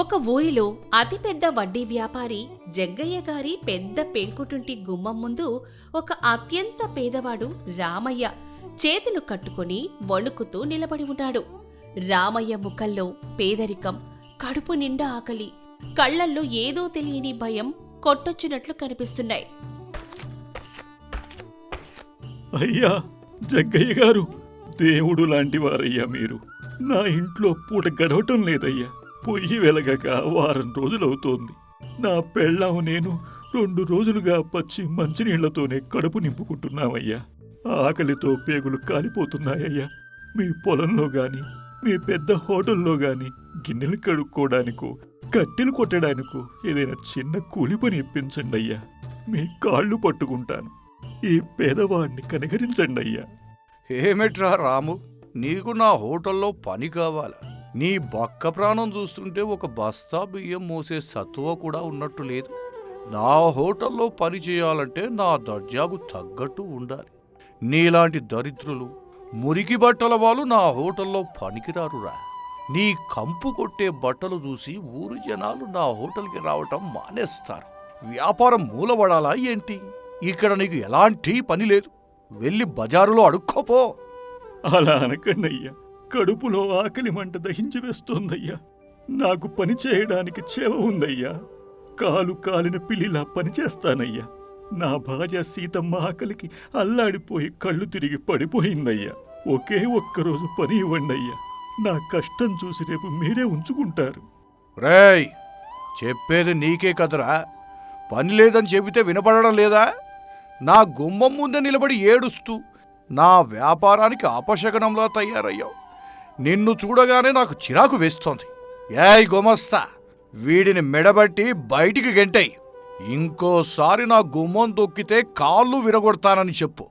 ఒక ఊరిలో అతిపెద్ద వడ్డీ వ్యాపారి జగ్గయ్య గారి పెద్ద పెంకుటుంటి గుమ్మం ముందు ఒక అత్యంత పేదవాడు రామయ్య చేతులు కట్టుకుని వణుకుతూ నిలబడి ఉన్నాడు. రామయ్య ముఖంలో పేదరికం, కడుపు నిండా ఆకలి, కళ్లల్లో ఏదో తెలియని భయం కొట్టొచ్చినట్లు కనిపిస్తున్నాయి. అయ్యా జగ్గయ్య గారు, దేవుడు లాంటివారయ్యా మీరు. నా ఇంట్లో పూట గడవటం లేదయ్యా. పొయ్యి వెలగక వారం రోజులవుతోంది. నా పెళ్ళాం నేను 2 రోజులుగా పచ్చి మంచినీళ్లతోనే కడుపు నింపుకుంటున్నామయ్యా. ఆకలితో పేగులు కాలిపోతున్నాయ్యా. మీ పొలంలో గాని, మీ పెద్ద హోటల్లో గాని గిన్నెలు కడుక్కోవడానికో, కట్టెలు కొట్టడానికో ఏదైనా చిన్న కూలి పని ఇప్పించండి అయ్యా. మీ కాళ్ళు పట్టుకుంటాను. ఈ పేదవాడిని కనికరించండి అయ్యా. ఏమిట్రా రాము, నీకు నా హోటల్లో పని కావాలా? నీ బక్క ప్రాణం చూస్తుంటే ఒక బస్తా బియ్యం మోసే సత్తువ కూడా ఉన్నట్టు లేదు. నా హోటల్లో పని చేయాలంటే నా దర్జాకు తగ్గట్టు ఉండాలి. నీలాంటి దరిద్రులు, మురికి బట్టల వాళ్ళు నా హోటల్లో పనికిరారురా. నీ కంపు కొట్టే బట్టలు చూసి ఊరు జనాలు నా హోటల్కి రావటం మానేస్తారు. వ్యాపారం మూలబడాలా ఏంటి? ఇక్కడ నీకు ఎలాంటి పని లేదు. వెళ్ళి బజారులో అడుక్కోపో. అలా అనకండి అయ్యా. కడుపులో ఆకలి మంట దహించి వేస్తోందయ్యా. నాకు పని చేయడానికి చేవ ఉందయ్యా. కాలు కాలిన పిల్లిలా పనిచేస్తానయ్యా. నా భార్య సీతమ్మ ఆకలికి అల్లాడిపోయి కళ్ళు తిరిగి పడిపోయిందయ్యా. ఒకే ఒక్కరోజు పని ఇవ్వండి అయ్యా. నా కష్టం చూసి రేపు మీరే ఉంచుకుంటారు. రేయ్, చెప్పేది నీకే కదరా. పని లేదని చెబితే వినపడడం లేదా? నా గుమ్మం ముందే నిలబడి ఏడుస్తూ నా వ్యాపారానికి అపశకనంలా తయారయ్యావు. నిన్ను చూడగానే నాకు చిరాకు వేస్తోంది. ఏయ్ గుమస్తా, వీడిని మెడబట్టి బయటికి గెంటేయ్. ఇంకోసారి నా గుమ్మం తొక్కితే కాళ్ళు విరగొడతానని చెప్పు.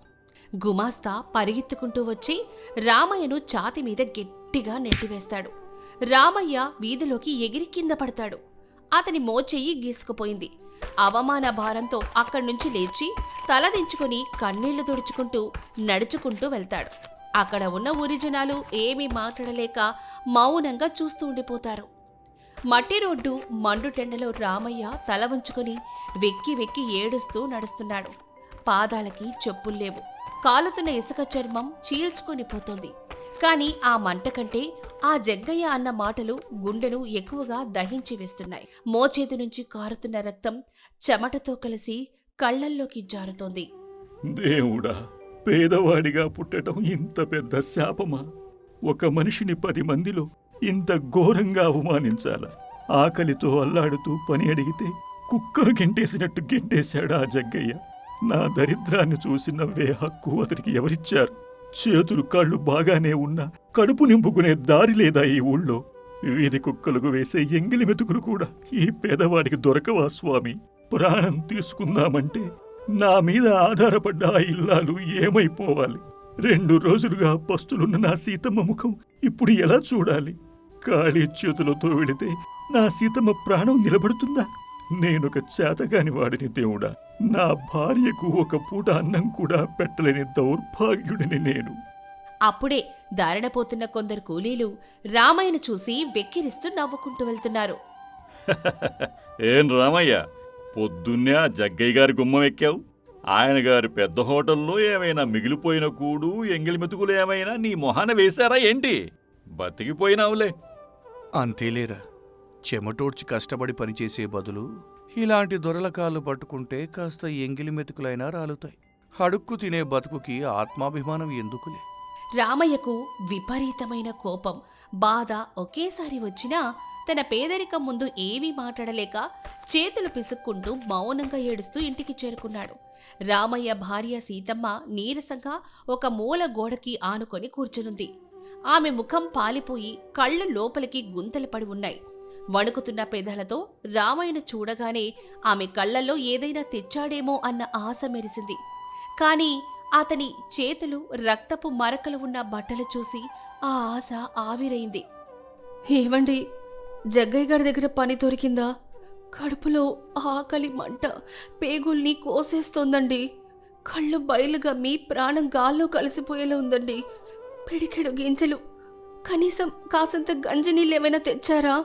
గుమాస్తా పరిగెత్తుకుంటూ వచ్చి రామయ్యను ఛాతి మీద గట్టిగా నెట్టివేస్తాడు. రామయ్య వీధిలోకి ఎగిరి కింద పడతాడు. అతని మోచెయ్యి గీసుకుపోయింది. అవమాన భారంతో అక్కడ్నుంచి లేచి తలదించుకుని కన్నీళ్లు తుడుచుకుంటూ నడుచుకుంటూ వెళ్తాడు. అక్కడ ఉన్న ఊరి జనాలు ఏమీ మాట్లాడలేక మౌనంగా చూస్తూ ఉండిపోతారు. మట్టి రోడ్డు మండుటెండలో రామయ్య తల వంచుకుని వెక్కి వెక్కి ఏడుస్తూ నడుస్తున్నాడు. పాదాలకి చెప్పుల్లేవు. కాలుతున్న ఇసుక చర్మం చీల్చుకొని పోతోంది. కాని ఆ మంట కంటే ఆ జగ్గయ్య అన్న మాటలు గుండెను ఎక్కువగా దహించి వేస్తున్నాయి. మోచేతి నుంచి కారుతున్న రక్తం చెమటతో కలిసి కళ్లల్లోకి జారుతోంది. దేవుడా, పేదవాడిగా పుట్టడం ఇంత పెద్ద శాపమా? ఒక మనిషిని 10 మందిలో ఇంత ఘోరంగా అవమానించాలా? ఆకలితో అల్లాడుతూ పని అడిగితే కుక్కను గెంటేసినట్టు గెంటేశాడు ఆ జగ్గయ్య. నా దరిద్రాన్ని చూసి నవ్వే హక్కు అతనికి ఎవరిచ్చారు? చేతులు కాళ్ళు బాగానే ఉన్నా కడుపు నింపుకునే దారి లేదా ఈ ఊళ్ళో? వీధి కుక్కలకు వేసే ఎంగిలి మెతుకులు కూడా ఈ పేదవాడికి దొరకవా స్వామి? ప్రాణం తీసుకుందామంటే నా మీద ఆధారపడ్డ ఆ ఇల్లాలు ఏమైపోవాలి? 2 రోజులుగా పస్తులున్న నా సీతమ్మ ముఖం ఇప్పుడు ఎలా చూడాలి? ఖాళీ చేతులతో వెళితే నా సీతమ్మ ప్రాణం నిలబడుతుందా? నేనొక చేతగాని వాడిని దేవుడా. నా భార్యకు ఒక పూట అన్నం కూడా పెట్టలేని దౌర్భాగ్యుడిని నేను. అప్పుడే దారిన పోతున్న కొందరు కూలీలు రామయ్యను చూసి వెక్కిరిస్తూ నవ్వుకుంటూ వెళ్తున్నారు. ఏం రామయ్య, పొద్దున్నే ఆ జగ్గయ్య గారి గుమ్మం ఎక్కావు? ఆయన గారి పెద్ద హోటల్లో ఏమైనా మిగిలిపోయిన కూడు, ఎంగిలి మెతుకులు ఏమైనా నీ మొహాన వేశారా ఏంటి? బతికిపోయినావులే. అంతేలేరా, చెమటోడ్చి కష్టపడి పనిచేసే బదులు ఇలాంటి దొరల కాళ్ళు పట్టుకుంటే కాస్త ఎంగిలి మెతుకులైనా రాలుతాయి. అడుక్కు తినే బతుకుకి ఆత్మాభిమానం ఎందుకులే. రామయ్యకు విపరీతమైన కోపం, బాధ ఒకేసారి వచ్చినా తన పేదరికం ముందు ఏమీ మాట్లాడలేక చేతులు పిసుక్కుంటూ మౌనంగా ఏడుస్తూ ఇంటికి చేరుకున్నాడు. రామయ్య భార్య సీతమ్మ నీరసంగా ఒక మూల గోడకి ఆనుకొని కూర్చునుంది. ఆమె ముఖం పాలిపోయి కళ్ళు లోపలికి గుంతలు పడి ఉన్నాయి. వణుకుతున్న పెదాలతో రామయ్యను చూడగానే ఆమె కళ్లల్లో ఏదైనా తెచ్చాడేమో అన్న ఆశ మెరిసింది. కాని అతని చేతులు రక్తపు మరకలు ఉన్న బట్టలు చూసి ఆ ఆశ ఆవిరైంది. ఏవండి, జగ్గయ్య గారి దగ్గర పని దొరికిందా? కడుపులో ఆకలి మంట పేగుల్ని కోసేస్తోందండి. కళ్ళు బయలుగమ్మి ప్రాణం గాల్లో కలిసిపోయేలా ఉందండి. పిడికెడు గింజలు, కనీసం కాసంత గంజి నీళ్ళేమైనా తెచ్చారా?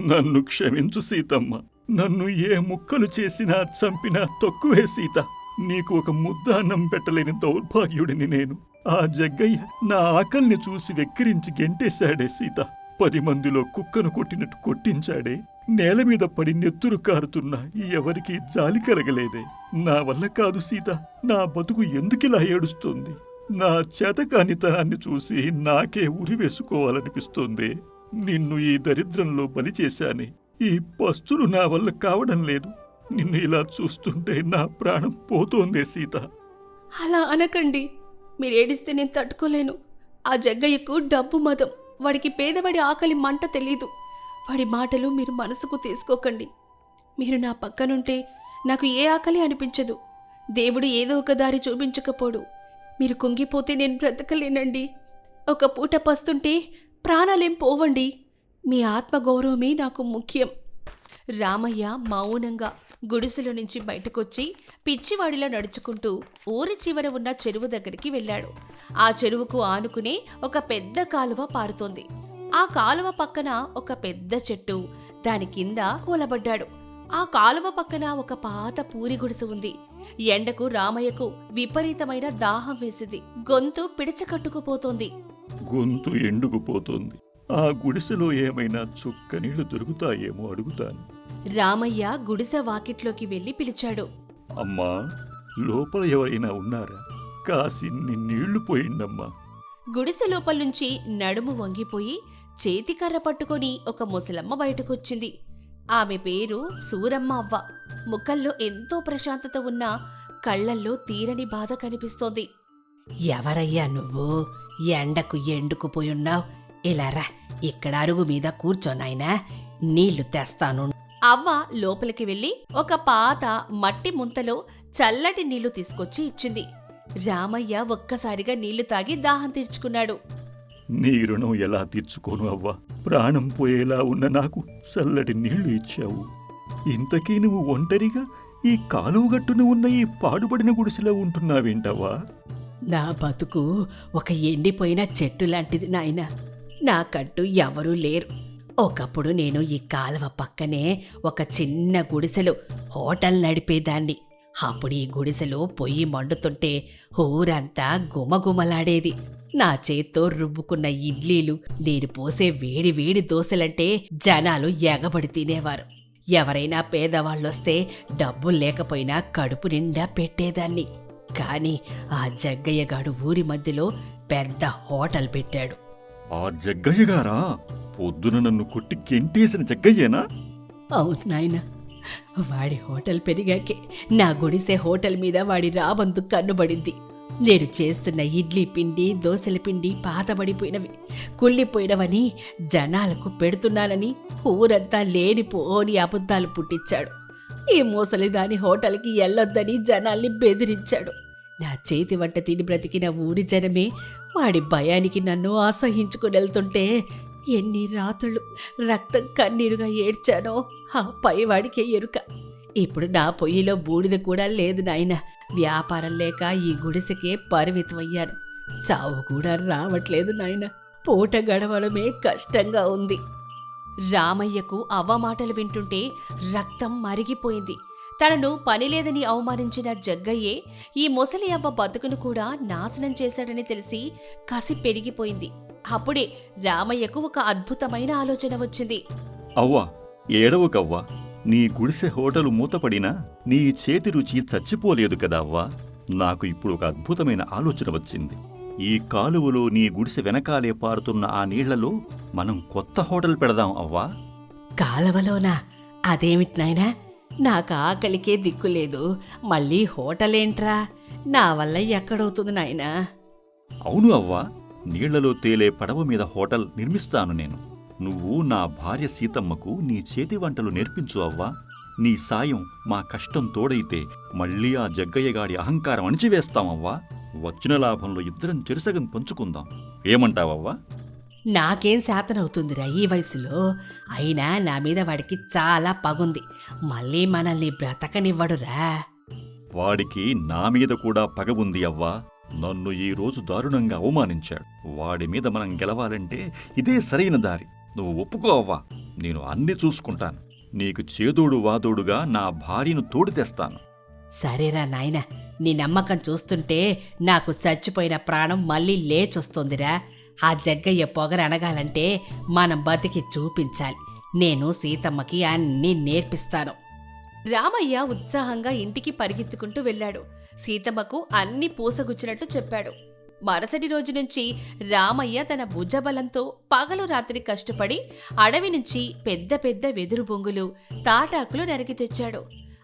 నన్ను క్షమించు సీతమ్మ. నన్ను ఏ ముక్కలు చేసినా చంపినా తక్కువే సీత. నీకు ఒక ముద్ద అన్నం పెట్టలేని దౌర్భాగ్యుడిని నేను. ఆ జగ్గయ్య నా ఆకల్ని చూసి వెక్కిరించి గెంటేశాడే సీత. 10 మందిలో కుక్కను కొట్టినట్టు కొట్టించాడే. నేల మీద పడి నెత్తురు కారుతున్నా ఎవరికీ జాలి కలగలేదే. నా వల్ల కాదు సీత. నా బతుకు ఎందుకిలా ఏడుస్తుంది? నా చేతకానితనాన్ని చూసి నాకే ఉరివేసుకోవాలనిపిస్తోంది. నిన్ను ఈ దరిద్రంలో బలి చేశానే. ఈ పస్తులు నా వల్ల కావడం లేదు. నిన్ను ఇలా చూస్తుంటే నా ప్రాణం పోతోందే సీత. అలా అనకండి. మీరు ఏడిస్తే నేను తట్టుకోలేను. ఆ జగ్గయ్యకు డబ్బు మదం. వాడికి పేదవాడి ఆకలి మంట తెలీదు. వాడి మాటలు మీరు మనసుకు తీసుకోకండి. మీరు నా పక్కనుంటే నాకు ఏ ఆకలి అనిపించదు. దేవుడు ఏదో ఒక దారి చూపించకపోడు. మీరు కుంగిపోతే నేను బ్రతకలేనండి. ఒక పూట పస్తుంటే ప్రాణాలేం పోవండి. మీ ఆత్మగౌరవమే నాకు ముఖ్యం. రామయ్య మౌనంగా గుడిసెలో నుంచి బయటకొచ్చి పిచ్చివాడిలా నడుచుకుంటూ ఊరి చివర ఉన్న చెరువు దగ్గరికి వెళ్ళాడు. ఆ చెరువుకు ఆనుకునే ఒక పెద్ద కాలువ పారుతోంది. ఆ కాలువ పక్కన ఒక పెద్ద చెట్టు, దాని కింద కూలబడ్డాడు. ఆ కాలువ పక్కన ఒక పాత పూరి గుడిసె ఉంది. ఎండకు రామయ్యకు విపరీతమైన దాహం వేసింది. గొంతు పిడిచకట్టుకుపోతోంది. గొంతు ఎండుకుపోతోంది. ఆ గుడిసెలో ఏమైనా చుక్క నీళ్లు దొరుకుతాయేమో అడుగుతాను. రామయ్య గుడిసె వాకిట్లోకి వెళ్లి పిలిచాడు. అమ్మా, లోపల ఎవరైనా ఉన్నారా? కాసిన్ని నీళ్లు పోయిండమ్మా. గుడిసె లోపల నుంచి నడుము వంగిపోయి చేతికర్ర పట్టుకొని ఒక ముసలమ్మ బయటకొచ్చింది. ఆమె పేరు సూరమ్మ అవ్వ. ముఖంలో ఎంతో ప్రశాంతత ఉన్నా కళ్లల్లో తీరని బాధ కనిపిస్తోంది. ఎవరయ్యా నువ్వు? ఎండకు ఎండుకుపోయున్నావు. ఇలా రా, ఇక్కడ అరుగు మీద కూర్చోనాయనా, నీళ్లు తెస్తాను. అవ్వ లోపలికి వెళ్లి ఒక పాత మట్టి ముంతలో చల్లటి నీళ్లు తీసుకొచ్చి ఇచ్చింది. రామయ్య ఒక్కసారిగా నీళ్లు తాగి దాహం తీర్చుకున్నాడు. నీ రుణం ఎలా తీర్చుకోను అవ్వా? ప్రాణం పోయేలా ఉన్న నాకు చల్లటి నీళ్లు ఇచ్చావు. ఇంతకీ నువ్వు ఒంటరిగా ఈ కాలువగట్టున ఉన్న ఈ పాడుబడిన గుడిసెలో ఉంటున్నావేంటవ్వా? నా బతుకు ఒక ఎండిపోయిన చెట్టు లాంటిది నాయనా. నాకంటూ ఎవరూ లేరు. ఒకప్పుడు నేను ఈ కాలువ పక్కనే ఒక చిన్న గుడిసెలో హోటల్ నడిపేదాన్ని. అప్పుడు ఈ గుడిసెలో పొయ్యి మండుతుంటే ఊరంతా గుమగుమలాడేది. నా చేత్తో రుబ్బుకున్న ఇడ్లీలు, నేను పోసే వేడి వేడి దోశలంటే జనాలు ఎగబడి తినేవారు. ఎవరైనా పేదవాళ్ళొస్తే డబ్బులు లేకపోయినా కడుపు నిండా పెట్టేదాన్ని. కాని ఆ జగ్గయ్యగాడు ఊరి మధ్యలో పెద్ద హోటల్ పెట్టాడు. ఆ జగ్గయ్య గారా? పొద్దున నన్ను కొట్టి గెంటేసిన జగ్గయ్యేనా? అవును నాయనా, వాడి హోటల్ పెరిగాకే నా గుడిసే హోటల్ మీద వాడి రాబందు కన్నుబడింది. నేను చేస్తున్న ఇడ్లీ పిండి, దోశల పిండి పాతబడిపోయినవి, కుళ్ళిపోయినవని జనాలకు పెడుతున్నానని ఊరంతా లేనిపోని అబద్ధాలు పుట్టించాడు. ఈ ముసలిదాని హోటల్కి వెళ్ళొద్దని జనాల్ని బెదిరించాడు. నా చేతి వంట తిని బ్రతికిన ఊరి జనమే వాడి భయానికి నన్ను అసహించుకునెళ్తుంటే ఎన్ని రాత్రులు రక్తం కన్నీరుగా ఏడ్చానో ఆ పైవాడికే ఎరుక. ఇప్పుడు నా పొయ్యిలో బూడిద కూడా లేదు నాయనా. వ్యాపారం లేక ఈ గుడిసెకే పరిమితమయ్యాను. చావు కూడా రావట్లేదు నాయనా. పూట గడవడమే కష్టంగా ఉంది. రామయ్యకు అవ్వ మాటలు వింటుంటే రక్తం మరిగిపోయింది. తనను పనిలేదని అవమానించిన జగ్గయ్యే ఈ ముసలి అవ్వ బతుకును కూడా నాశనం చేశాడని తెలిసి కసి పెరిగిపోయింది. అప్పుడే రామయ్యకు ఒక అద్భుతమైన ఆలోచన వచ్చింది. అవ్వా, ఏడవకవ్వా. నీ గుడిసె హోటలు మూతపడినా నీ చేతి రుచి చచ్చిపోలేదు కదా అవ్వా. నాకు ఇప్పుడు ఒక అద్భుతమైన ఆలోచన వచ్చింది. ఈ కాలువలో నీ గుడిసె వెనకాలే పారుతున్న ఆ నీళ్లలో మనం కొత్త హోటల్ పెడదాం అవ్వా. కాలవలోనా? అదేమిటి నాయనా? నాకు ఆకలికే దిక్కులేదు, మళ్ళీ హోటలేంట్రా? నా వల్ల ఎక్కడవుతుంది నాయనా? అవును అవ్వా, నీళ్లలో తేలే పడవ మీద హోటల్ నిర్మిస్తాను నేను. నువ్వు నా భార్య సీతమ్మకు నీ చేతి వంటలు నేర్పించు అవ్వా. నీ సాయం మా కష్టం తోడైతే మళ్ళీ ఆ జగ్గయ్యగాడి అహంకారం అణిచివేస్తామవ్వా. వచ్చిన లాభంలో ఇద్దరం చెరుసగం పంచుకుందాం. ఏమంటావవ్వా? నాకేం శాతనవుతుందిరా ఈ వయసులో? అయినా నా మీద వాడికి చాలా పగుంది. మళ్ళీ మనల్ని బ్రతకనివ్వడురా. వాడికి నా మీద కూడా పగ ఉంది అవ్వా. నన్ను ఈ రోజు దారుణంగా అవమానించాడు. వాడి మీద మనం గెలవాలంటే ఇదే సరైన దారి. నువ్వు ఒప్పుకో అవ్వా. నేను అన్నీ చూసుకుంటాను. నీకు చేదోడు వాదోడుగా నా భార్యను తోడు తెస్తాను. సరేరా నాయనా, నీ నమ్మకం చూస్తుంటే నాకు చచ్చిపోయిన ప్రాణం మళ్ళీ లేచొస్తుందిరా. ఆ జగ్గయ్య పొగరనగాలంటే మనం బతికి చూపించాలి. నేను సీతమ్మకి అన్నీ నేర్పిస్తాను. రామయ్య ఉత్సాహంగా ఇంటికి పరిగెత్తుకుంటూ వెళ్ళాడు. సీతమ్మకు అన్ని పూసగుచ్చినట్లు చెప్పాడు. మరుసటి రోజు నుంచి రామయ్య తన భుజబలంతో పగలు రాత్రి కష్టపడి అడవి నుంచి పెద్ద పెద్ద వెదురు బొంగులు, తాటాకులు నరికి తెచ్చాడు.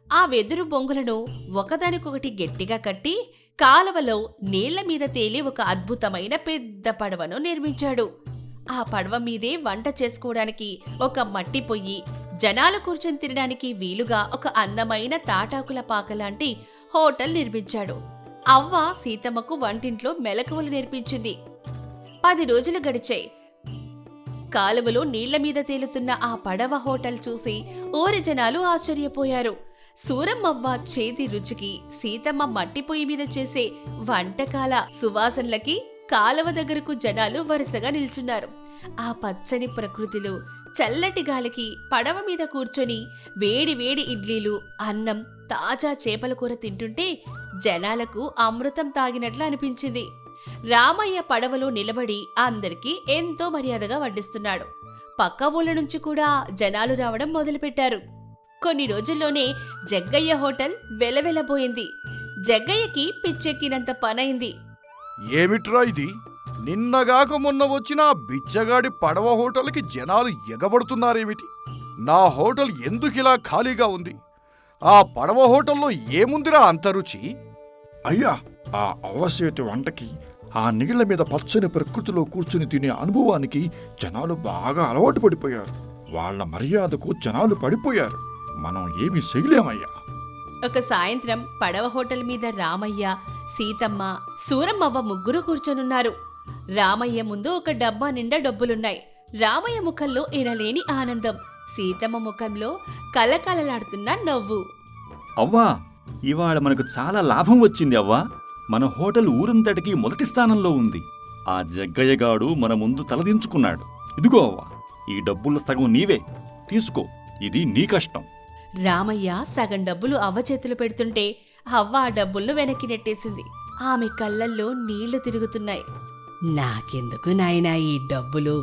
ఆ వెదురు బొంగులను ఒకదానికొకటి గట్టిగా కట్టి కాలవలో నీళ్ల మీద తేలి ఒక అద్భుతమైన పెద్ద పడవను నిర్మించాడు. ఆ పడవ మీదే వంట చేసుకోవడానికి ఒక మట్టి పొయ్యి, జనాలు కూర్చొని తినడానికి వీలుగా ఒక అందమైన తాటాకుల పాకలాంటి హోటల్ నిర్మించాడు. అవ్వ సీతమ్మకు వంటింట్లో మెలకువలు నేర్పించింది. 10 రోజులు గడిచాయి. కాలువలో నీళ్ల మీద తేలుతున్న ఆ పడవ హోటల్ చూసి ఊరి జనాలు ఆశ్చర్యపోయారు. సూరమ్మవ్వ చేతి రుచికి, సీతమ్మ మట్టి పొయ్యి మీద చేసే వంటకాల సువాసనలకి కాలువ దగ్గరకు జనాలు వరుసగా నిల్చున్నారు. ఆ పచ్చని ప్రకృతిలో చల్లటి గాలికి పడవ మీద కూర్చొని వేడి వేడి ఇడ్లీలు, అన్నం, తాజా చేపల కూర తింటుంటే జనాలకు అమృతం తాగినట్లు అనిపించింది. రామయ్య పడవలో నిలబడి అందరికీ ఎంతో మర్యాదగా వడ్డిస్తున్నాడు. పక్క ఊళ్ళ నుంచి కూడా జనాలు రావడం మొదలుపెట్టారు. కొన్ని రోజుల్లోనే జగ్గయ్య హోటల్ వెలవెలబోయింది. జగ్గయ్యకి పిచ్చెక్కినంత పనైంది. ఏమిట్రా ఇది? నిన్నగాక మొన్న వచ్చిన ఆ బిచ్చగాడి పడవ హోటల్కి జనాలు ఎగబడుతున్నారేమిటి? నా హోటల్ ఎందుకిలా ఖాళీగా ఉంది? ఆ పడవ హోటల్లో ఏముందిరా అంత రుచి? అయ్యా, ఆ అవసేటి వంటకి, ఆ నీళ్ల మీద పచ్చని ప్రకృతిలో కూర్చుని తినే అనుభవానికి జనాలు బాగా అలవాటు పడిపోయారు. వాళ్ళ మర్యాదకు జనాలు పడిపోయారు. మనం ఏమీ చేయలేమయ్యా. ఒక సాయంత్రం పడవ హోటల్ మీద రామయ్య, సీతమ్మ, సూరమ్మవ్వ ముగ్గురు కూర్చొనున్నారు. రామయ్య ముందు ఒక డబ్బా నిండా డబ్బులున్నాయి. రామయ్య ముఖంలో ఎనలేని ఆనందం, సీతమ్మ ముఖంలో కలకలలాడుతున్న నవ్వు. అవ్వా, ఇవాళ మనకు చాలా లాభం వచ్చింది అవ్వా. మన హోటల్ ఊరంతటికి మొదటి స్థానంలో ఉంది. ఆ జగ్గయ్యగాడు మన ముందు తలదించుకున్నాడు. ఇదిగో అవ్వా, ఈ డబ్బుల సగం నీవే తీసుకో. ఇది నీ కష్టం. రామయ్య సగం డబ్బులు అవ్వ చేతులు పెడుతుంటే అవ్వ ఆ డబ్బులను వెనక్కి నెట్టేసింది. ఆమె కళ్ళల్లో నీళ్లు తిరుగుతున్నాయి. నాకెందుకు నాయనా ఈ డబ్బులు?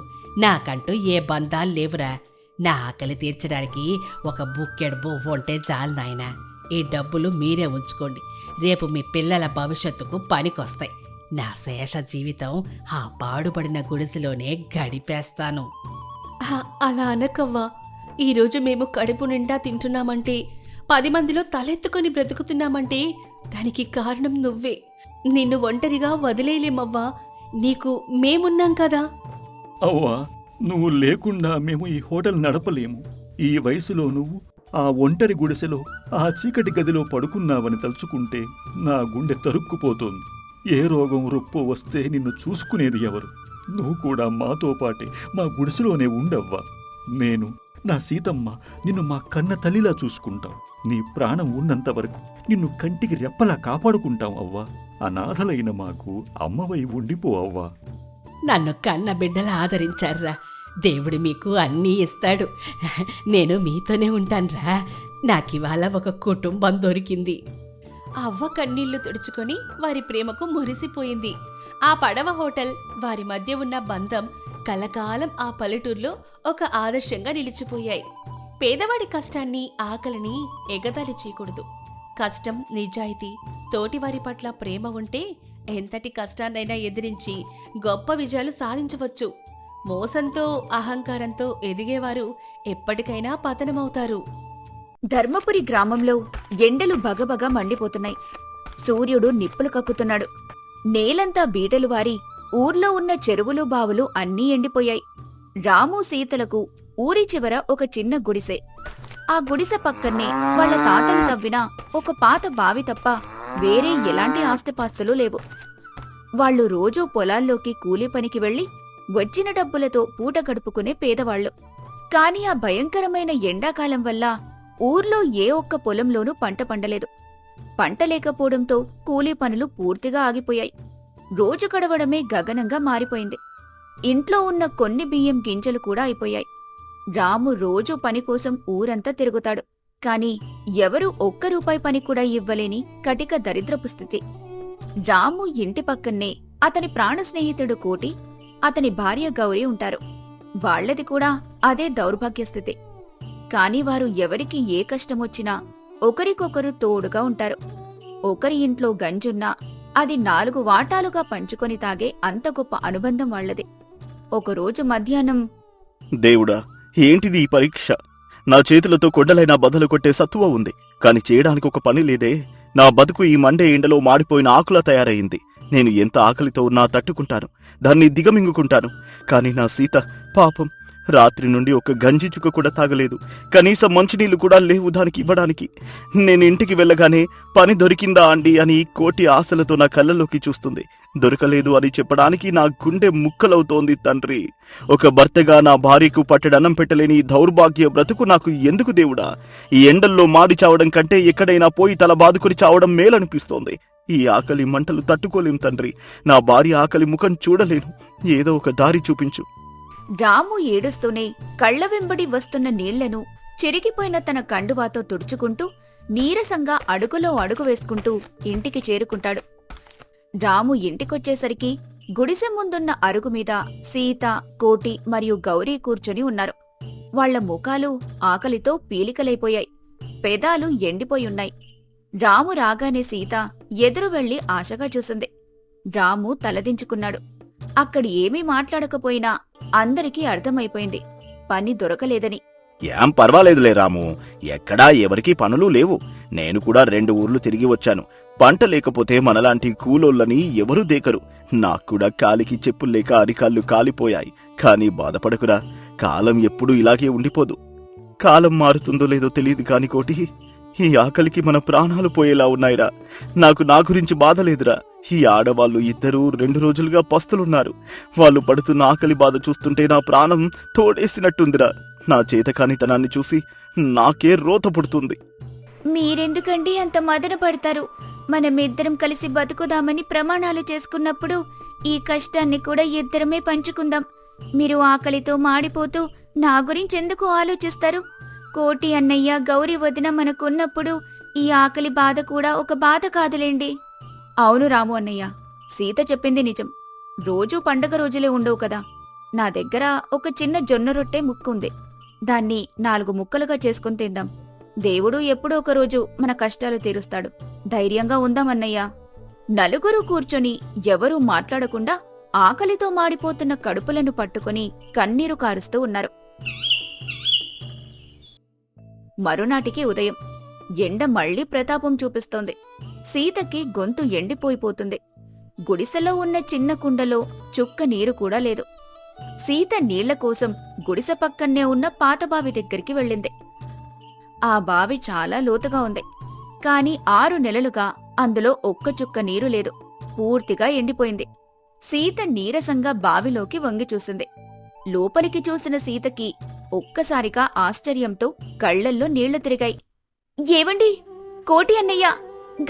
నాకంటూ ఏ బంధాలు లేవురా. నా ఆకలి తీర్చడానికి ఒక బుక్కెడు బువ్వ ఉంటే చాలు నాయనా. ఈ డబ్బులు మీరే ఉంచుకోండి. రేపు మీ పిల్లల భవిష్యత్తుకు పనికొస్తాయి. నా శేష జీవితం ఆ పాడుపడిన గుడిసెలోనే గడిపేస్తాను. అలా అనకవ్వా. ఈరోజు మేము కడుపు నిండా తింటున్నామంటే, 10 మందిలో తలెత్తుకొని బ్రతుకుతున్నామంటే దానికి కారణం నువ్వే. నిన్ను ఒంటరిగా వదిలేయలేమవ్వా. నీకు మేమున్నాం కదా. అవ్వా, నువ్వు లేకుండా మేము ఈ హోటల్ నడపలేము. ఈ వయసులో నువ్వు ఆ ఒంటరి గుడిసెలో ఆ చీకటి గదిలో పడుకున్నావని తలుచుకుంటే నా గుండె తరుక్కుపోతోంది. ఏ రోగం రొప్పో వస్తే నిన్ను చూసుకునేది ఎవరు? నువ్వు కూడా మాతో పాటే మా గుడిసెలోనే ఉండవ్వా. నేను, నా సీతమ్మ నిన్ను మా కన్న తల్లిలా చూసుకుంటాం. నీ ప్రాణం ఉన్నంత వరకు నిన్ను కంటికి రెప్పలా కాపాడుకుంటాం అవ్వా. అనాథలైన మాకు అమ్మవై ఉండిపో అవ్వా. నన్ను కన్న బిడ్డలా ఆదరించారా. దేవుడు మీకు అన్నీ ఇస్తాడు. నేను మీతోనే ఉంటాన్రా. నాకివాళ ఒక కుటుంబం దొరికింది. అవ్వ కన్నీళ్లు తుడుచుకొని వారి ప్రేమకు మురిసిపోయింది. ఆ పడవ హోటల్, వారి మధ్య ఉన్న బంధం కలకాలం ఆ పల్లెటూరులో ఒక ఆదర్శంగా నిలిచిపోయాయి. పేదవాడి కష్టాన్ని, ఆకలిని ఎగతాళి చేయకూడదు. కష్టం, నిజాయితీ, తోటివారి పట్ల ప్రేమ ఉంటే ఎంతటి కష్టాన్నైనా ఎదిరించి గొప్ప విజయాలు సాధించవచ్చు. మోసంతో, అహంకారంతో ఎదిగేవారు ఎప్పటికైనా పతనమవుతారు. ధర్మపురి గ్రామంలో ఎండలు బగబగ మండిపోతున్నాయి. సూర్యుడు నిప్పులు కక్కుతున్నాడు. నేలంతా బీటలు వారి ఊర్లో ఉన్న చెరువులు, బావులు అన్నీ ఎండిపోయాయి. రాము, సీతలకు ఊరి చివర ఒక చిన్న గుడిసె. ఆ గుడిసె పక్కనే వాళ్ళ తాతలు తవ్విన ఒక పాత బావి తప్ప వేరే ఎలాంటి ఆస్తిపాస్తులు లేవు. వాళ్లు రోజూ పొలాల్లోకి కూలీ పనికి వెళ్లి వచ్చిన డబ్బులతో పూట గడుపుకునే పేదవాళ్లు. కాని ఆ భయంకరమైన ఎండాకాలం వల్ల ఊర్లో ఏ ఒక్క పొలంలోనూ పంట పండలేదు. పంట లేకపోవడంతో కూలీ పనులు పూర్తిగా ఆగిపోయాయి. రోజు గడవడమే గగనంగా మారిపోయింది. ఇంట్లో ఉన్న కొన్ని బియ్యం గింజలు కూడా అయిపోయాయి. రాము రోజూ పని కోసం ఊరంతా తిరుగుతాడు. కాని ఎవరూ ఒక్క రూపాయి పని కూడా ఇవ్వలేని కటిక దరిద్రపు స్థితి. రాము ఇంటి పక్కన్నే అతని ప్రాణ స్నేహితుడు కోటి, అతని భార్య గౌరీ ఉంటారు. వాళ్లది కూడా అదే దౌర్భాగ్య స్థితి. కాని వారు ఎవరికి ఏ కష్టమొచ్చినా ఒకరికొకరు తోడుగా ఉంటారు. ఒకరి ఇంట్లో గంజున్నా అది 4 వాటాలుగా పంచుకొని తాగే అంత గొప్ప అనుబంధం వాళ్లది. ఒకరోజు మధ్యాహ్నం, దేవుడా, ఏంటిది ఈ పరీక్ష? నా చేతులతో కొండలైనా బదలు కొట్టే సత్తువ ఉంది, కాని చేయడానికి ఒక పని లేదే. నా బతుకు ఈ మండే ఎండలో మాడిపోయిన ఆకులా తయారయింది. నేను ఎంత ఆకలితో ఉన్నా తట్టుకుంటాను, దాన్ని దిగమింగుకుంటాను. కాని నా సీత పాపం, రాత్రి నుండి ఒక గంజి చుక్క కూడా తాగలేదు. కనీసం మంచినీళ్లు కూడా లేవు దానికి ఇవ్వడానికి. నేను ఇంటికి వెళ్ళగానే పని దొరికిందా అండి అని కోటి ఆశలతో నా కళ్ళలోకి చూస్తుంది. దొరకలేదు అని చెప్పడానికి నా గుండె ముక్కలవుతోంది. తండ్రి, ఒక భర్తగా నా భార్యకు పట్టెడన్నం పెట్టలేని ఈ దౌర్భాగ్య బ్రతుకు నాకు ఎందుకు దేవుడా? ఈ ఎండల్లో మాడి చావడం కంటే ఎక్కడైనా పోయి తల బాదుకుని చావడం మేలనిపిస్తోంది. ఈ ఆకలి మంటలు తట్టుకోలేం తండ్రి. నా భార్య ఆకలి ముఖం చూడలేను. ఏదో ఒక దారి చూపించు. రాము ఏడుస్తూనే కళ్ల వెంబడి వస్తున్న నీళ్లను చెరిగిపోయిన తన కండువాతో తుడుచుకుంటూ నీరసంగా అడుగులో అడుగు వేసుకుంటూ ఇంటికి చేరుకుంటాడు. రాము ఇంటికొచ్చేసరికి గుడిసె ముందున్న అరుగు మీద సీత, కోటి మరియు గౌరీ కూర్చొని ఉన్నారు. వాళ్ల ముఖాలు ఆకలితో పీలికలైపోయాయి. పెదాలు ఎండిపోయున్నాయి. రాము రాగానే సీత ఎదురు వెళ్లి ఆశగా చూసింది. రాము తలదించుకున్నాడు. అక్కడి ఏమీ మాట్లాడకపోయినా అందరికీ అర్థమైపోయింది పని దొరకలేదని. ఏం పర్వాలేదులే రాము, ఎక్కడా ఎవరికీ పనులు లేవు. నేను కూడా 2 ఊర్లు తిరిగి వచ్చాను. పంట లేకపోతే మనలాంటి కూలోళ్ళని ఎవరూ దేకరు. నాక్కూడా కాలికి చెప్పుల్లేక అరికాళ్ళు కాలిపోయాయి. కాని బాధపడకురా, కాలం ఎప్పుడూ ఇలాగే ఉండిపోదు. కాలం మారుతుందో లేదో తెలియదు కాని కోటి, ఈ ఆకలికి మన ప్రాణాలు పోయేలా ఉన్నాయిరా. నాకు నా గురించి బాధ లేదురా. ఈ ఆడవాళ్లు 2 రోజులుగా పస్తులున్నారు. వాళ్ళు పడుతున్న ఆకలి బాధ చూస్తుంటే నా ప్రాణం తోడేసినట్టుందిరా. నా చేతకానితనాన్ని చూసి నాకే రోత పుడుతుంది. మీరెందుకండి అంత మదన పడతారు? మనమిద్దరం కలిసి బతుకుదామని ప్రమాణాలు చేసుకున్నప్పుడు ఈ కష్టాన్ని కూడా ఇద్దరమే పంచుకుందాం. మీరు ఆకలితో మాడిపోతూ నా గురించెందుకు ఆలోచిస్తారు? కోటి అన్నయ్య, గౌరీ వదిన మనకున్నప్పుడు ఈ ఆకలి బాధ కూడా ఒక బాధ కాదులేండి. అవును రాము అన్నయ్య, సీత చెప్పింది నిజం. రోజూ పండగ రోజులే ఉండవు కదా. నా దగ్గర ఒక చిన్న జొన్న రొట్టె ముక్కుంది. దాన్ని 4 ముక్కలుగా చేసుకుని తిందాం. దేవుడు ఎప్పుడో ఒక రోజు మన కష్టాలు తీరుస్తాడు. ధైర్యంగా ఉందామన్నయ్యా. నలుగురు కూర్చొని ఎవరూ మాట్లాడకుండా ఆకలితో మాడిపోతున్న కడుపులను పట్టుకుని కన్నీరు కారుస్తూ ఉన్నారు. మరునాటికి ఉదయం. ఎండ మళ్లీ ప్రతాపం చూపిస్తోంది. సీతకి గొంతు ఎండిపోయిపోతుంది. గుడిసెలో ఉన్న చిన్న కుండలో చుక్క నీరు కూడా లేదు. సీత నీళ్ల కోసం గుడిసె పక్కన్నే ఉన్న పాత బావి దగ్గరికి వెళ్ళింది. ఆ బావి చాలా లోతుగా ఉంది. కాని 6 నెలలుగా అందులో ఒక్క చుక్క నీరు లేదు. పూర్తిగా ఎండిపోయింది. సీత నీరసంగా బావిలోకి వంగి చూసింది. లోపలికి చూసిన సీతకి ఒక్కసారిగా ఆశ్చర్యంతో కళ్లల్లో నీళ్లు తిరిగాయి. ఏవండి, కోటి అన్నయ్య,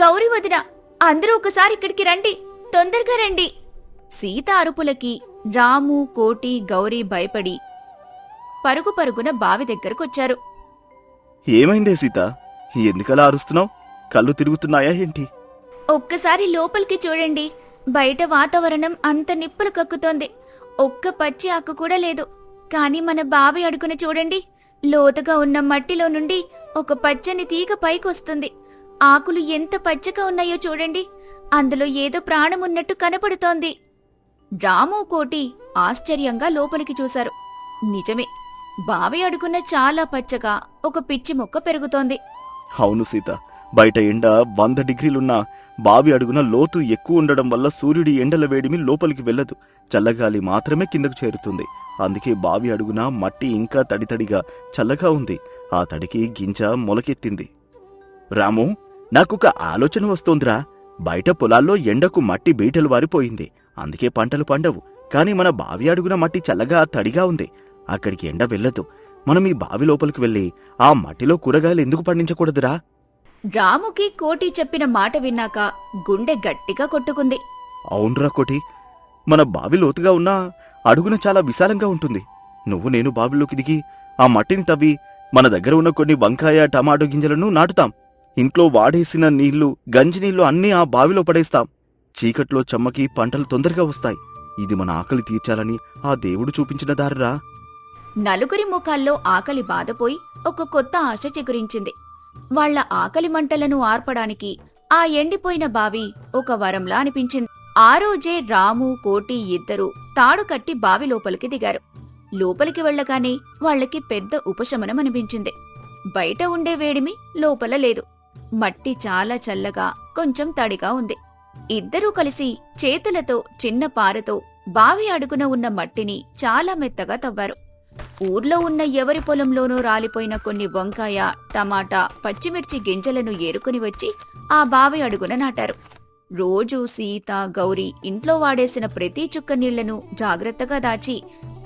గౌరీ వదిన, అందరూ ఒకసారి ఇక్కడికి రండి, తొందరగా రండి. సీత అరుపులకి రాము, కోటి, గౌరీ భయపడి పరుగు పరుగున బావి దగ్గరకొచ్చారు. ఏమైందే సీత? ఎందుకలా అరుస్తున్నావు? కళ్ళు తిరుగుతున్నాయా ఏంటి? ఒక్కసారి లోపలికి చూడండి. బయట వాతావరణం అంత నిప్పులు కక్కుతోంది. ఒక్క పచ్చి ఆకు కూడా లేదు. కాని మన బావి అడుగున చూడండి, లోతుగా ఉన్న మట్టిలో నుండి ఒక పచ్చని తీగ పైకొస్తుంది. ఆకులు ఎంత పచ్చగా ఉన్నాయో చూడండి. అందులో ఏదో ప్రాణమున్నట్టు కనపడుతోంది. రాము, కోటి ఆశ్చర్యంగా లోపలికి చూశారు. నిజమే, బావి అడుగున చాలా పచ్చగా ఒక పిచ్చి మొక్క పెరుగుతోంది. అవును సీత, బయట ఎండ 100 డిగ్రీలున్నా బావి అడుగున లోతు ఎక్కువ ఉండడం వల్ల సూర్యుడి ఎండల వేడిమి లోపలికి వెళ్ళదు. చల్లగాలి మాత్రమే కిందకు చేరుతుంది. అందుకే బావి అడుగున మట్టి ఇంకా తడితడిగా చల్లగా ఉంది. ఆ తడికి గింజ మొలకెత్తింది. రాము, నాకొక ఆలోచన వస్తోందిరా. బయట పొలాల్లో ఎండకు మట్టి బీటలు వారిపోయింది. అందుకే పంటలు పండవు. కాని మన బావి అడుగున మట్టి చల్లగా తడిగా ఉంది. అక్కడికి ఎండ వెళ్ళదు. మనం ఈ బావి లోపలికి వెళ్ళి ఆ మట్టిలో కూరగాయలు ఎందుకు పండించకూడదురా? రాముకి కోటి చెప్పిన మాట విన్నాక గుండె గట్టిగా కొట్టుకుంది. అవునరా కోటి, మన బావి లోతుగా ఉన్నా అడుగున చాలా విశాలంగా ఉంటుంది. నువ్వు నేను బావిలోకి దిగి ఆ మట్టిని తవ్వి మన దగ్గర ఉన్న కొన్ని వంకాయ టమాటో గింజలను నాటుతాం. ఇంట్లో వాడేసిన నీళ్లు, గంజినీళ్లు అన్నీ ఆ బావిలో పడేస్తాం. చీకట్లో చెమ్మకి పంటలు తొందరగా వస్తాయి. ఇది మన ఆకలి తీర్చాలని ఆ దేవుడు చూపించిన దారిరా. నలుగురి ముఖాల్లో ఆకలి బాధపోయి ఒక కొత్త ఆశ చిగురించింది. వాళ్ల ఆకలి మంటలను ఆర్పడానికి ఆ ఎండిపోయిన బావి ఒక వరంలా అనిపించింది. ఆ రోజే రాము, కోటి ఇద్దరూ తాడు కట్టి బావి లోపలికి దిగారు. లోపలికి వెళ్లగానే వాళ్లకి పెద్ద ఉపశమనం అనిపించింది. బయట ఉండే వేడిమి లోపల లేదు. మట్టి చాలా చల్లగా, కొంచెం తడిగా ఉంది. ఇద్దరూ కలిసి చేతులతో చిన్న పారతో బావి అడుగున ఉన్న మట్టిని చాలా మెత్తగా తవ్వారు. ఊర్లో ఉన్న ఎవరి పొలంలోనూ రాలిపోయిన కొన్ని వంకాయ, టమాటా, పచ్చిమిర్చి గింజలను ఏరుకుని వచ్చి ఆ బావి అడుగున నాటారు. రోజూ సీత, గౌరీ ఇంట్లో వాడేసిన ప్రతి చుక్క నీళ్లను జాగ్రత్తగా దాచి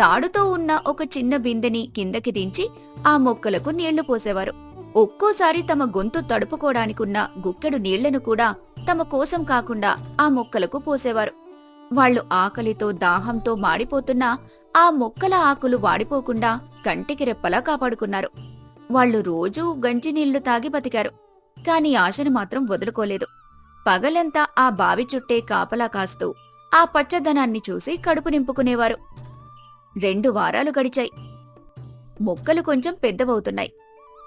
తాడుతో ఉన్న ఒక చిన్న బిందెని కిందకి దించి ఆ మొక్కలకు నీళ్లు పోసేవారు. ఒక్కోసారి తమ గొంతు తడుపుకోడానికున్న గుక్కెడు నీళ్లను కూడా తమ కోసం కాకుండా ఆ మొక్కలకు పోసేవారు. వాళ్లు ఆకలితో, దాహంతో మాడిపోతున్నా ఆ మొక్కల ఆకులు వాడిపోకుండా కంటికి రెప్పలా కాపాడుకున్నారు. వాళ్లు రోజూ గంజినీళ్లు తాగి బతికారు. కాని ఆశను మాత్రం వదులుకోలేదు. పగలంతా ఆ బావి చుట్టే కాపలా కాస్తూ ఆ పచ్చదనాన్ని చూసి కడుపు నింపుకునేవారు. 2 వారాలు గడిచాయి. మొక్కలు కొంచెం పెద్దవవుతున్నాయి.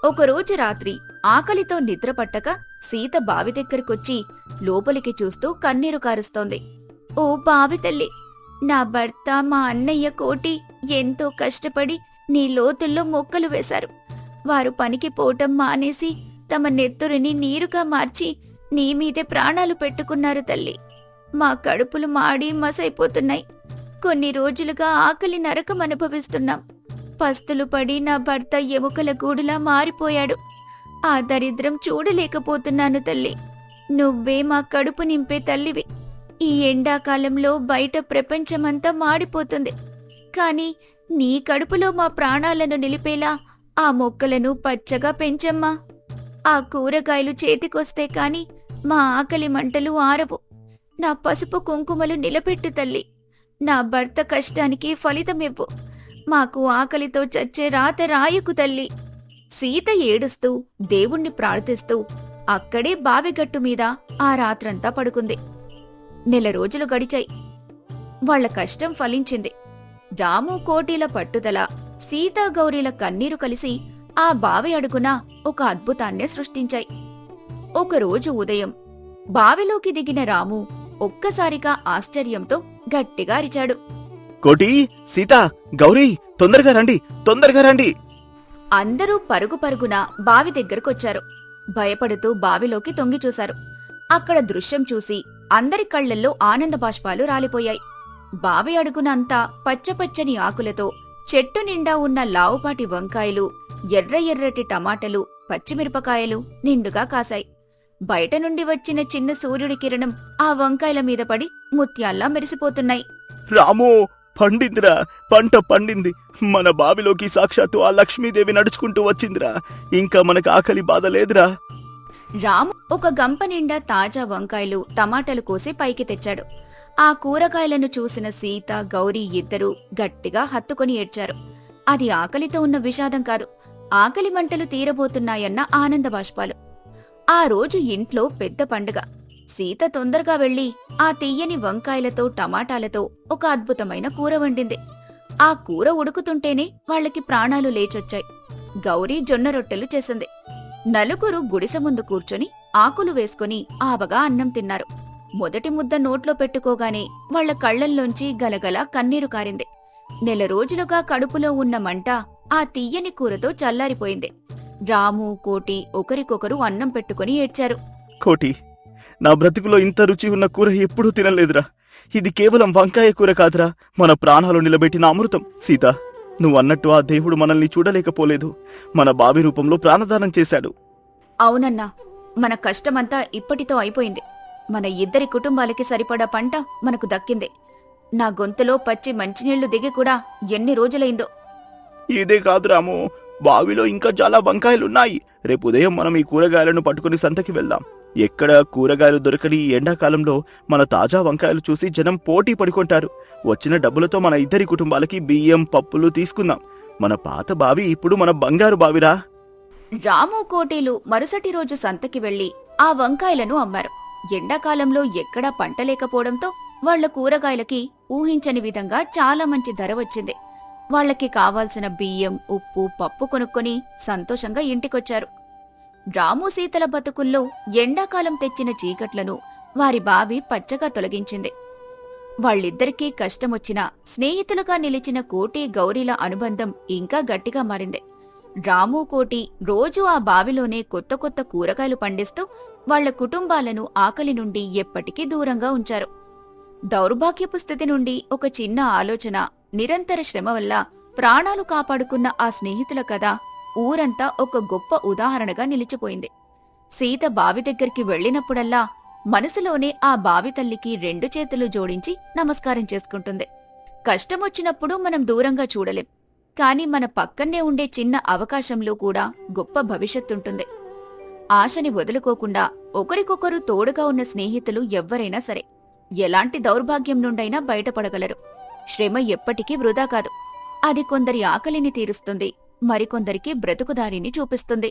ఒకరోజు రాత్రి ఆకలితో నిద్రపట్టక సీత బావి దగ్గరకొచ్చి లోపలికి చూస్తూ కన్నీరు కారుస్తోంది. ఓ బావి తల్లి, నా భర్త, మా అన్నయ్య కోటి ఎంతో కష్టపడి నీ లోతుల్లో మొక్కలు వేశారు. వారు పనికి పోవటం మానేసి తమ నెత్తురిని నీరుగా మార్చి నీ మీదే ప్రాణాలు పెట్టుకున్నారు తల్లి. మా కడుపులు మాడి మసైపోతున్నాయి. కొన్ని రోజులుగా ఆకలి నరకం అనుభవిస్తున్నాం. పస్తులు పడి నా భర్త ఎముకల గూడులా మారిపోయాడు. ఆ దరిద్రం చూడలేకపోతున్నాను తల్లి. నువ్వే మా కడుపు నింపే తల్లివి. ఈ ఎండాకాలంలో బయట ప్రపంచమంతా మాడిపోతుంది. కాని నీ కడుపులో మా ప్రాణాలను నిలిపేలా ఆ మొక్కలను పచ్చగా పెంచమ్మా. ఆ కూరగాయలు చేతికొస్తే కాని మా ఆకలి మంటలు ఆరవు. నా పసుపు కుంకుమలు నిలబెట్టు తల్లి. నా భర్త కష్టానికి ఫలితమివ్వు. మాకు ఆకలితో చచ్చే రాత రాయకు తల్లి. సీత ఏడుస్తూ దేవుణ్ణి ప్రార్థిస్తూ అక్కడే బావిగట్టు మీద ఆ రాత్రంతా పడుకుంది. 1 రోజులు గడిచాయి. వాళ్ల కష్టం ఫలించింది. రాము, కోటిల పట్టుదల, సీతా, గౌరీల కన్నీరు కలిసి ఆ బావి అడుగున ఒక అద్భుతాన్నే సృష్టించాయి. ఒకరోజు ఉదయం బావిలోకి దిగిన రాము ఒక్కసారిగా ఆశ్చర్యంతో గట్టిగా అరిచాడు. కోటి, సీత, గౌరీ, తొందరగా రండి, తొందరగా రండి. అందరూ పరుగు పరుగున బావి దగ్గరకొచ్చారు. భయపడుతూ బావిలోకి తొంగి చూశారు. అక్కడ దృశ్యం చూసి అందరి కళ్లల్లో ఆనంద బాష్పాలు రాలిపోయాయి. బావి అడుగున అంతా పచ్చపచ్చని ఆకులతో చెట్టు నిండా ఉన్న లావుపాటి వంకాయలు, ఎర్ర ఎర్రటి టమాటలు, పచ్చిమిరపకాయలు నిండుగా కాశాయి. బయట నుండి వచ్చిన చిన్న సూర్యుడి కిరణం ఆ వంకాయల మీద పడి ముత్యాల్లా మెరిసిపోతున్నాయి. రాము, పండిందిరా, పంట పండింది. మన బావిలోకి సాక్షాత్తు ఆ లక్ష్మీదేవి నడుచుకుంటూ వచ్చిందిరా. ఇంకా మనకు ఆకలి బాధ లేదురా. రాము ఒక గంప నిండా తాజా వంకాయలు, టమాటాలు కోసి పైకి తెచ్చాడు. ఆ కూరగాయలను చూసిన సీత, గౌరీ ఇద్దరూ గట్టిగా హత్తుకొని ఏడ్చారు. అది ఆకలితో ఉన్న విషాదం కాదు, ఆకలి మంటలు తీరబోతున్నాయన్న ఆనంద బాష్పాలు. ఆ రోజు ఇంట్లో పెద్ద పండుగ. సీత తొందరగా వెళ్లి ఆ తియ్యని వంకాయలతో, టమాటాలతో ఒక అద్భుతమైన కూర వండింది. ఆ కూర ఉడుకుతుంటేనే వాళ్లకి ప్రాణాలు లేచొచ్చాయి. గౌరీ జొన్న రొట్టెలు చేసింది. నలుగురు గుడిసె ముందు కూర్చొని ఆకులు వేసుకుని ఆబగా అన్నం తిన్నారు. మొదటి ముద్ద నోట్లో పెట్టుకోగానే వాళ్ల కళ్లల్లోంచి గలగల కన్నీరు కారింది. 1 రోజులుగా కడుపులో ఉన్న మంట ఆ తియ్యని కూరతో చల్లారిపోయింది. రాము, కోటి ఒకరికొకరు అన్నం పెట్టుకుని ఏడ్చారు. కోటి, నా బ్రతుకులో ఇంత రుచి ఉన్న కూర ఎప్పుడూ తినలేదురా. ఇది కేవలం వంకాయ కూర కాదురా, మన ప్రాణాలు నిలబెట్టిన అమృతం. సీత, నువ్వన్నట్టు ఆ దేవుడు మనల్ని చూడలేకపోలేదు. మన బావి రూపంలో ప్రాణదానం చేశాడు. అవునన్నా, మన కష్టమంతా ఇప్పటితో అయిపోయింది. మన ఇద్దరి కుటుంబాలకి సరిపడా పంట మనకు దక్కింది. నా గొంతులో పచ్చి మంచినీళ్లు దిగి కూడా ఎన్ని రోజులైందో. ఇదే కాదు రాము, బావిలో ఇంకా చాలా వంకాయలున్నాయి. రేపు ఉదయం మనం ఈ కూరగాయలను పట్టుకుని సంతకి వెళ్దాం. ఎక్కడ కూరగాయలు దొరకని ఈ ఎండాకాలంలో మన తాజా వంకాయలు చూసి జనం పోటీ పడుకుంటారు. వచ్చిన డబ్బులతో మన ఇద్దరి కుటుంబాలకి బియ్యం, పప్పులు తీసుకుందాం. మన పాత బావి ఇప్పుడు మన బంగారు బావిరా. రాము కోటీలు మరుసటి రోజు సంతకి వెళ్లి ఆ వంకాయలను అమ్మారు. ఎండాకాలంలో ఎక్కడా పంట లేకపోవడంతో వాళ్ల కూరగాయలకి ఊహించని విధంగా చాలా మంచి ధర వచ్చింది. వాళ్లకి కావాల్సిన బియ్యం, ఉప్పు, పప్పు కొనుక్కొని సంతోషంగా ఇంటికొచ్చారు. రాము సీతల బతుకుల్లో ఎండాకాలం తెచ్చిన చీకట్లను వారి బావి పచ్చగా తొలగించింది. వాళ్ళిద్దరికీ కష్టమొచ్చినా స్నేహితులుగా నిలిచిన కోటి, గౌరీల అనుబంధం ఇంకా గట్టిగా మారింది. రాము, కోటి రోజూ ఆ బావిలోనే కొత్త కొత్త కూరగాయలు పండిస్తూ వాళ్ల కుటుంబాలను ఆకలి నుండి ఎప్పటికీ దూరంగా ఉంచారు. దౌర్భాగ్యపు స్థితి నుండి ఒక చిన్న ఆలోచన, నిరంతర శ్రమ వల్ల ప్రాణాలు కాపాడుకున్న ఆ స్నేహితుల కథ ఊరంతా ఒక గొప్ప ఉదాహరణగా నిలిచిపోయింది. సీత బావి దగ్గరికి వెళ్లినప్పుడల్లా మనసులోనే ఆ బావి తల్లికి 2 చేతులు జోడించి నమస్కారం చేసుకుంటుంది. కష్టమొచ్చినప్పుడు మనం దూరంగా చూడలేం, కాని మన పక్కనే ఉండే చిన్న అవకాశంలో కూడా గొప్ప భవిష్యత్తుంటుంది. ఆశని వదులుకోకుండా ఒకరికొకరు తోడుగా ఉన్న స్నేహితులు ఎవ్వరైనా సరే ఎలాంటి దౌర్భాగ్యం నుండైనా బయటపడగలరు. శ్రమ ఎప్పటికీ వృధా కాదు. అది కొందరి ఆకలిని తీరుస్తుంది, మరికొందరికి బ్రతుకుదారిని చూపిస్తుంది.